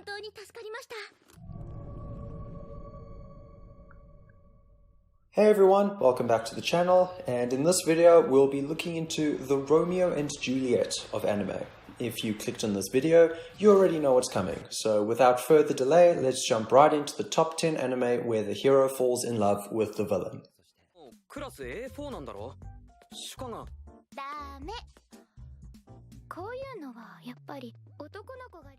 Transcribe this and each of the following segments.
当に助かりました。 Hey everyone, welcome back to the channel, and in this video we'll be looking into the Romeo and Juliet of anime. If you clicked on this video, you already know what's coming, so without further delay, let's jump right into the top 10 anime where the hero falls in love with the villain. クラス A4 なんだろ？シュカが。ダメ。こういうのはやっぱり男の子が。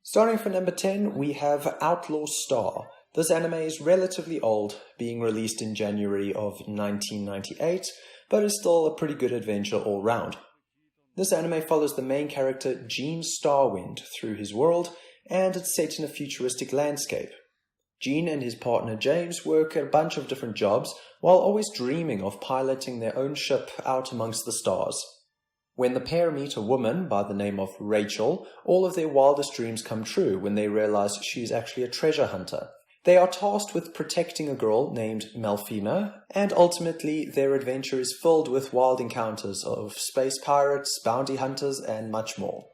Starting for number 10, we have Outlaw Star. This anime is relatively old, being released in January of 1998, but is still a pretty good adventure all round. This anime follows the main character Gene Starwind through his world, and it's set in a futuristic landscape. Gene and his partner James work a bunch of different jobs, while always dreaming of piloting their own ship out amongst the stars. When the pair meet a woman by the name of Rachel, all of their wildest dreams come true when they realize she's actually a treasure hunter. They are tasked with protecting a girl named Melfina, and ultimately their adventure is filled with wild encounters of space pirates, bounty hunters, and much more.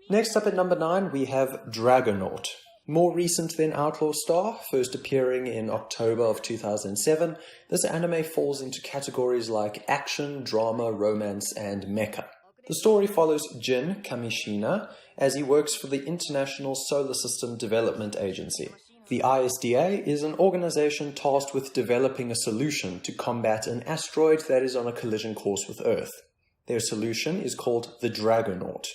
Next up at number 9, we have Dragonate. More recent than Outlaw Star, first appearing in October of 2007, this anime falls into categories like action, drama, romance, and mecha. The story follows Jin Kamishina as he works for the International Solar System Development Agency. The ISDA is an organization tasked with developing a solution to combat an asteroid that is on a collision course with Earth. Their solution is called the Dragonate.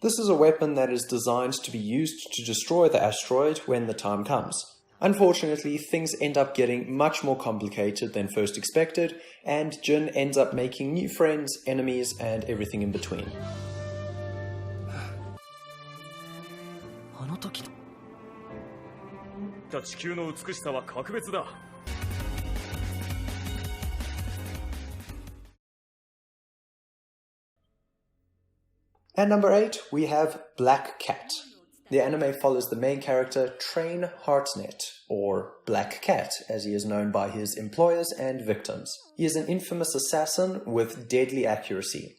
This is a weapon that is designed to be used to destroy the asteroid when the time comes. Unfortunately, things end up getting much more complicated than first expected, and Jin ends up making new friends, enemies, and everything in between. At number 8, we have Black Cat. The anime follows the main character Train Heartnet, or Black Cat as he is known by his employers and victims. He is an infamous assassin with deadly accuracy.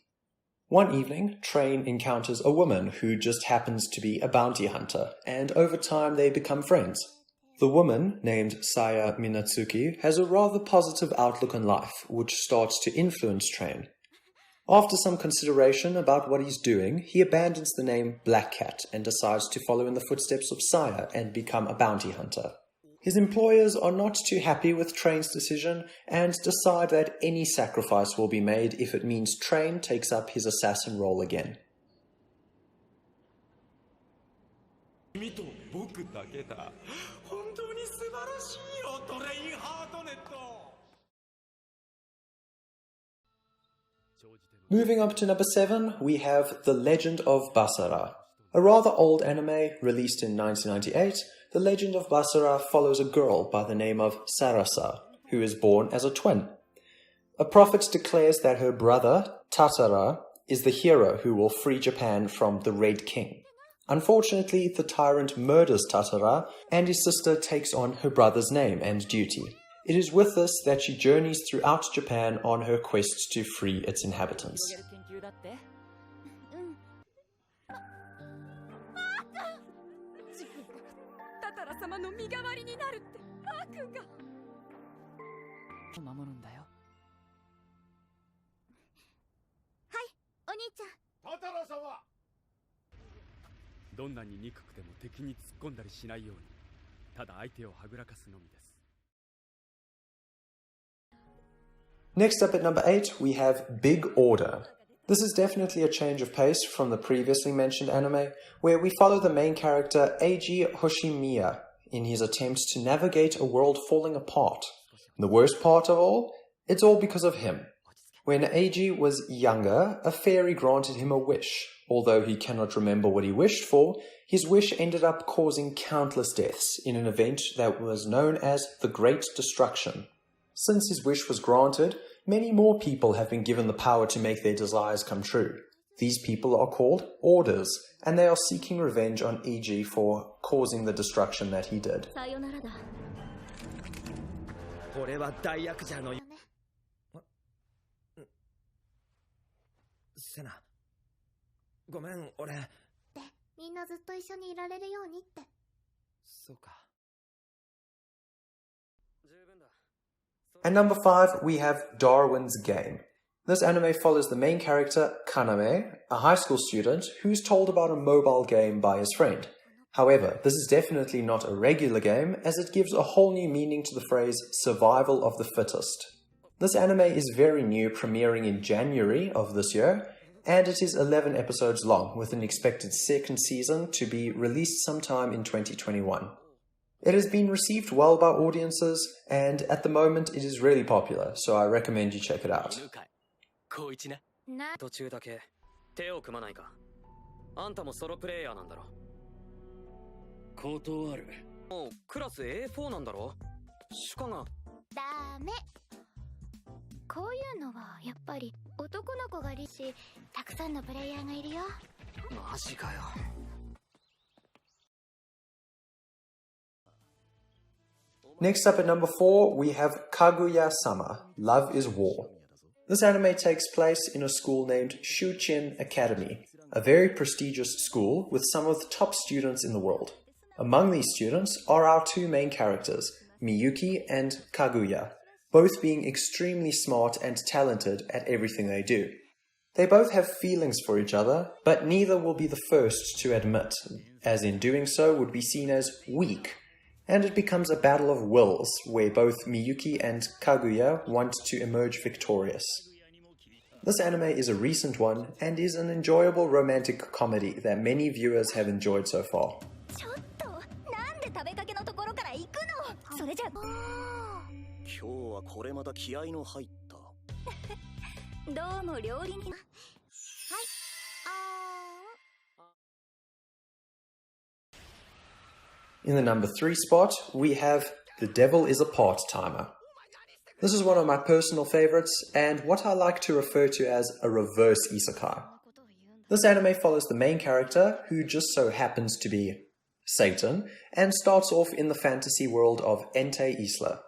One evening, Train encounters a woman who just happens to be a bounty hunter, and over time they become friends. The woman, named Saya Minatsuki, has a rather positive outlook on life, which starts to influence Train. After some consideration about what he's doing, he abandons the name Black Cat and decides to follow in the footsteps of Saya and become a bounty hunter. His employers are not too happy with Train's decision and decide that any sacrifice will be made if it means Train takes up his assassin role again. Moving up to number 7, we have The Legend of Basara. A rather old anime released in 1998, The Legend of Basara follows a girl by the name of Sarasa, who is born as a twin. A prophet declares that her brother, Tatara, is the hero who will free Japan from the Red King. Unfortunately, the tyrant murders Tatara, and his sister takes on her brother's name and duty. It is with this that she journeys throughout Japan on her quest to free its inhabitants. Next up at number 8, we have Big Order. This is definitely a change of pace from the previously mentioned anime, where we follow the main character Eiji Hoshimiya in his attempts to navigate a world falling apart. The worst part of all? It's all because of him. When Eiji was younger, a fairy granted him a wish. Although he cannot remember what he wished for, his wish ended up causing countless deaths in an event that was known as the Great Destruction. Since his wish was granted, many more people have been given the power to make their desires come true. These people are called Orders, and they are seeking revenge on Eiji for causing the destruction that he did. さよならだ。俺は大悪者のセナ、ごめん、俺。で、みんなずっと一緒にいられるようにって。そうか。十分だ。 And number 5, we have Darwin's Game. This anime follows the main character, Kaname, a high school student who's told about a mobile game by his friend. However, this is definitely not a regular game, as it gives a whole new meaning to the phrase survival of the fittest. This anime is very new, premiering in January of this year, and it is 11 episodes long, with an expected second season to be released sometime in 2021. It has been received well by audiences, and at the moment it is really popular, so I recommend you check it out. な、途中だけ手を組まないか。あんたもソロプレイヤーなんだろ。断る。もうクラス A4 なんだろ。主科が。ダメ。こういうのはやっぱり男の子がいるし、たくさんのプレイヤーがいるよ。マジかよ。Next up at number 4, we have Kaguya-sama, Love is War. This anime takes place in a school named Shuchin Academy, a very prestigious school with some of the top students in the world. Among these students are our two main characters, Miyuki and Kaguya, both being extremely smart and talented at everything they do. They both have feelings for each other, but neither will be the first to admit, as in doing so would be seen as weak. And it becomes a battle of wills, where both Miyuki and Kaguya want to emerge victorious. This anime is a recent one, and is an enjoyable romantic comedy that many viewers have enjoyed so far. ちょっと、なんで食べかけのところから行くの？それじゃ。今日はこれまた気合の入った。どうも料理人。はい。In the number 3 spot, we have The Devil is a Part-Timer. This is one of my personal favorites, and what I like to refer to as a reverse isekai. This anime follows the main character, who just so happens to be Satan, and starts off in the fantasy world of Ente Isla.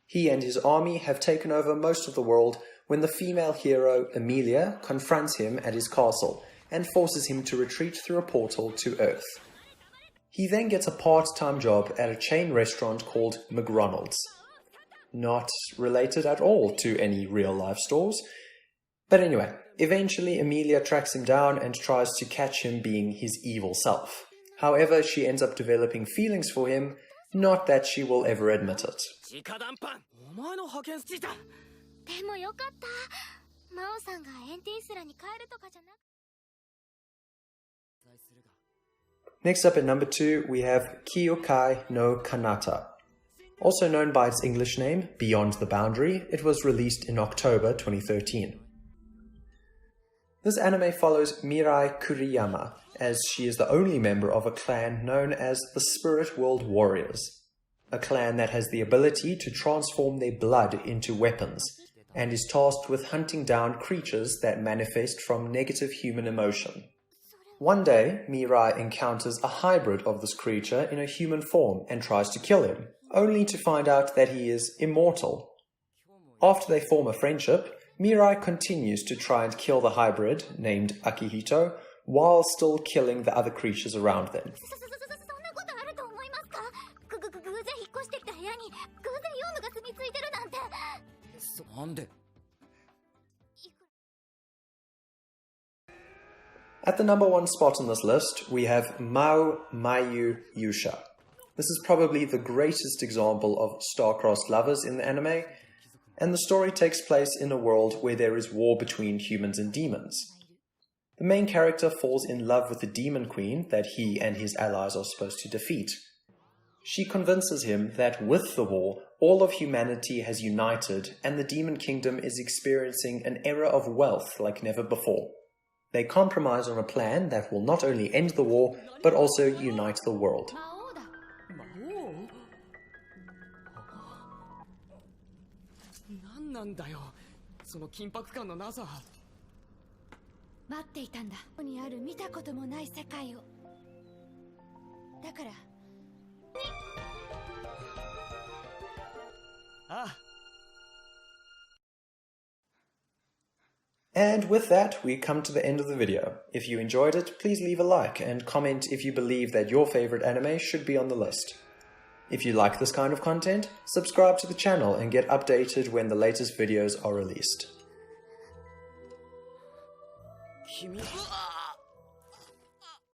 He and his army have taken over most of the world when the female hero, Emilia, confronts him at his castle, and forces him to retreat through a portal to Earth. He then gets a part-time job at a chain restaurant called McDonald's. Not related at all to any real-life stores. But anyway, eventually Emilia tracks him down and tries to catch him being his evil self. However, she ends up developing feelings for him, not that she will ever admit it. お前の派遣スチーだ。でもよかった。マオさんがエンティスラに帰るとかじゃなく。 Next up at number 2, we have Kyokai no Kanata. Also known by its English name, Beyond the Boundary, it was released in October 2013. This anime follows Mirai Kuriyama, as she is the only member of a clan known as the Spirit World Warriors, a clan that has the ability to transform their blood into weapons, and is tasked with hunting down creatures that manifest from negative human emotion. One day, Mirai encounters a hybrid of this creature in a human form and tries to kill him, only to find out that he is immortal. After they form a friendship, Mirai continues to try and kill the hybrid, named Akihito, while still killing the other creatures around them. At the number 1 spot on this list, we have Maou, Mayu, Yusha. This is probably the greatest example of star-crossed lovers in the anime, and the story takes place in a world where there is war between humans and demons. The main character falls in love with the demon queen that he and his allies are supposed to defeat. She convinces him that with the war, all of humanity has united and the demon kingdom is experiencing an era of wealth like never before. They compromise on a plan that will not only end the war, but also unite the world. なんなんだよ、その緊迫感のなさ。待っていたんだ。ここにある見たこともない世界を。だから。ああ。 And with that, we come to the end of the video. If you enjoyed it, please leave a like and comment if you believe that your favorite anime should be on the list. If you like this kind of content, subscribe to the channel and get updated when the latest videos are released. 君。